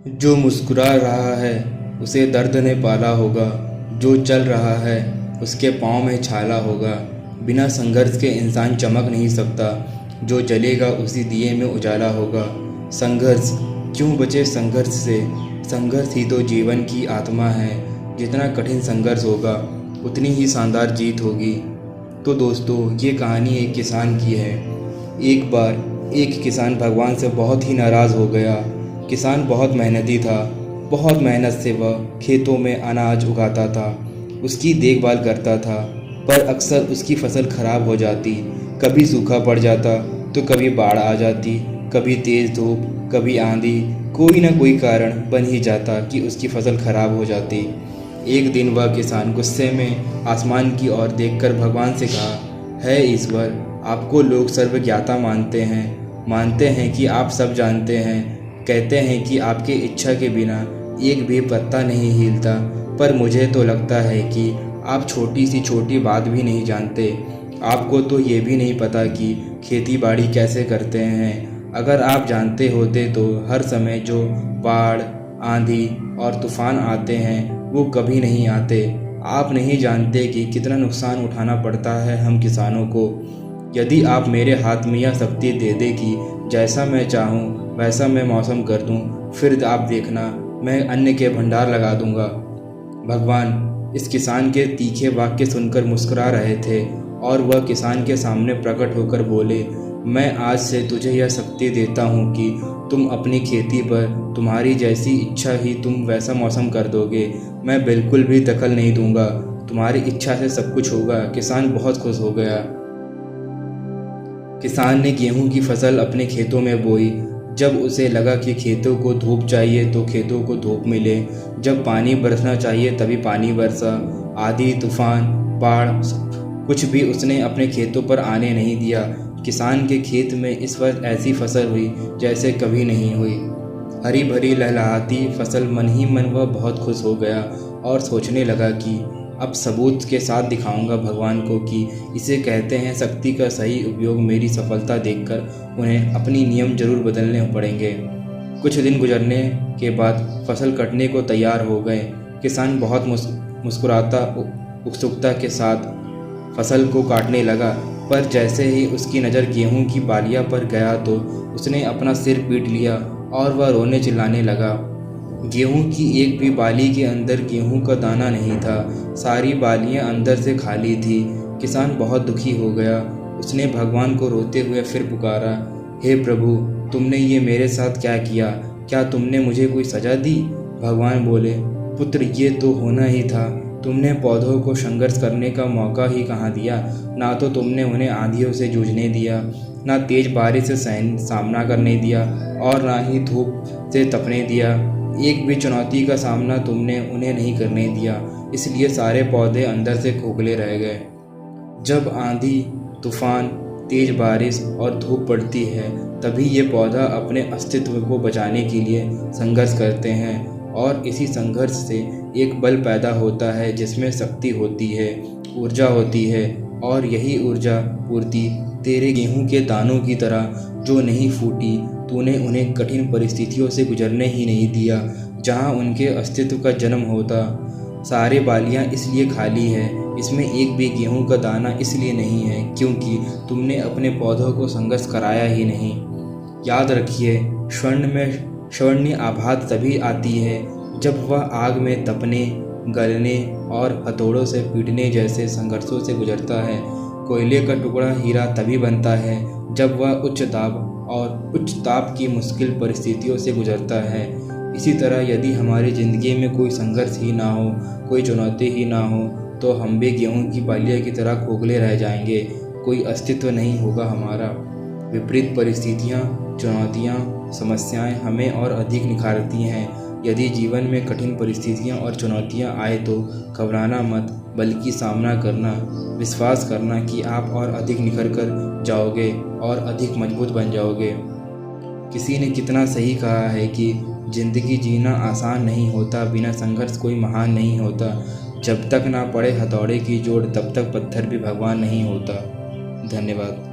जो मुस्कुरा रहा है उसे दर्द ने पाला होगा, जो चल रहा है उसके पाँव में छाला होगा। बिना संघर्ष के इंसान चमक नहीं सकता, जो जलेगा उसी दिए में उजाला होगा। संघर्ष क्यों बचे संघर्ष से, संघर्ष ही तो जीवन की आत्मा है। जितना कठिन संघर्ष होगा उतनी ही शानदार जीत होगी। तो दोस्तों, ये कहानी एक किसान की है। एक बार एक किसान भगवान से बहुत ही नाराज़ हो गया। किसान बहुत मेहनती था, बहुत मेहनत से वह खेतों में अनाज उगाता था, उसकी देखभाल करता था, पर अक्सर उसकी फसल खराब हो जाती। कभी सूखा पड़ जाता तो कभी बाढ़ आ जाती, कभी तेज़ धूप, कभी आंधी, कोई ना कोई कारण बन ही जाता कि उसकी फसल खराब हो जाती। एक दिन वह किसान गुस्से में आसमान की ओर देखकर भगवान से कहा, है ईश्वर, आपको लोग सर्वज्ञाता मानते हैं कि आप सब जानते हैं, कहते हैं कि आपकी इच्छा के बिना एक भी पत्ता नहीं हिलता, पर मुझे तो लगता है कि आप छोटी सी छोटी बात भी नहीं जानते। आपको तो ये भी नहीं पता कि खेती बाड़ी कैसे करते हैं। अगर आप जानते होते तो हर समय जो बाढ़, आंधी और तूफान आते हैं वो कभी नहीं आते। आप नहीं जानते कि कितना नुकसान उठाना पड़ता है हम किसानों को। यदि आप मेरे हाथ में यह शक्ति दे दे कि जैसा मैं चाहूँ वैसा मैं मौसम कर दूँ, फिर आप देखना मैं अन्न के भंडार लगा दूँगा। भगवान इस किसान के तीखे वाक्य सुनकर मुस्कुरा रहे थे और वह किसान के सामने प्रकट होकर बोले, मैं आज से तुझे यह शक्ति देता हूँ कि तुम अपनी खेती पर तुम्हारी जैसी इच्छा ही तुम वैसा मौसम कर दोगे। मैं बिल्कुल भी दखल नहीं दूंगा, तुम्हारी इच्छा से सब कुछ होगा। किसान बहुत खुश हो गया। किसान ने गेहूं की फसल अपने खेतों में बोई। जब उसे लगा कि खेतों को धूप चाहिए तो खेतों को धूप मिले, जब पानी बरसना चाहिए तभी पानी बरसा। आंधी, तूफान, बाढ़, कुछ भी उसने अपने खेतों पर आने नहीं दिया। किसान के खेत में इस वर्ष ऐसी फसल हुई जैसे कभी नहीं हुई। हरी भरी लहलहाती फसल, मन ही मन वह बहुत खुश हो गया और सोचने लगा कि अब सबूत के साथ दिखाऊंगा भगवान को कि इसे कहते हैं शक्ति का सही उपयोग। मेरी सफलता देखकर उन्हें अपनी नियम जरूर बदलने पड़ेंगे। कुछ दिन गुजरने के बाद फसल कटने को तैयार हो गए। किसान बहुत मुस्कुराता उत्सुकता के साथ फसल को काटने लगा, पर जैसे ही उसकी नज़र गेहूं की बालियां पर गया तो उसने अपना सिर पीट लिया और वह रोने चिल्लाने लगा। गेहूं की एक भी बाली के अंदर गेहूं का दाना नहीं था, सारी बालियां अंदर से खाली थी। किसान बहुत दुखी हो गया। उसने भगवान को रोते हुए फिर पुकारा, हे प्रभु, तुमने ये मेरे साथ क्या किया? क्या तुमने मुझे कोई सज़ा दी? भगवान बोले, पुत्र, ये तो होना ही था। तुमने पौधों को संघर्ष करने का मौका ही कहाँ दिया। ना तो तुमने उन्हें आंधियों से जूझने दिया, ना तेज बारिश से सामना करने दिया, और ना ही धूप से तपने दिया। एक भी चुनौती का सामना तुमने उन्हें नहीं करने दिया, इसलिए सारे पौधे अंदर से खोखले रह गए। जब आंधी, तूफान, तेज बारिश और धूप पड़ती है तभी ये पौधा अपने अस्तित्व को बचाने के लिए संघर्ष करते हैं, और इसी संघर्ष से एक बल पैदा होता है जिसमें शक्ति होती है, ऊर्जा होती है। और यही ऊर्जा पूर्ति तेरे गेहूं के दानों की तरह जो नहीं फूटी, तूने उन्हें कठिन परिस्थितियों से गुजरने ही नहीं दिया जहां उनके अस्तित्व का जन्म होता। सारे बालियां इसलिए खाली है, इसमें एक भी गेहूं का दाना इसलिए नहीं है क्योंकि तुमने अपने पौधों को संघर्ष कराया ही नहीं। याद रखिए, स्वर्ण में स्वर्णीय आभा तभी आती है जब वह आग में तपने, गलने और हथौड़ों से पीटने जैसे संघर्षों से गुजरता है। कोयले का टुकड़ा हीरा तभी बनता है जब वह उच्च दाब और उच्च ताप की मुश्किल परिस्थितियों से गुजरता है। इसी तरह यदि हमारी ज़िंदगी में कोई संघर्ष ही ना हो, कोई चुनौती ही ना हो, तो हम भी गेहूं की बालियां की तरह खोखले रह जाएंगे। कोई अस्तित्व नहीं होगा हमारा। विपरीत परिस्थितियां, चुनौतियां, समस्याएं हमें और अधिक निखारती हैं। यदि जीवन में कठिन परिस्थितियां और चुनौतियां आए तो घबराना मत, बल्कि सामना करना, विश्वास करना कि आप और अधिक निखर कर जाओगे और अधिक मजबूत बन जाओगे। किसी ने कितना सही कहा है कि जिंदगी जीना आसान नहीं होता, बिना संघर्ष कोई महान नहीं होता। जब तक ना पड़े हथौड़े की जोड़ तब तक पत्थर भी भगवान नहीं होता। धन्यवाद।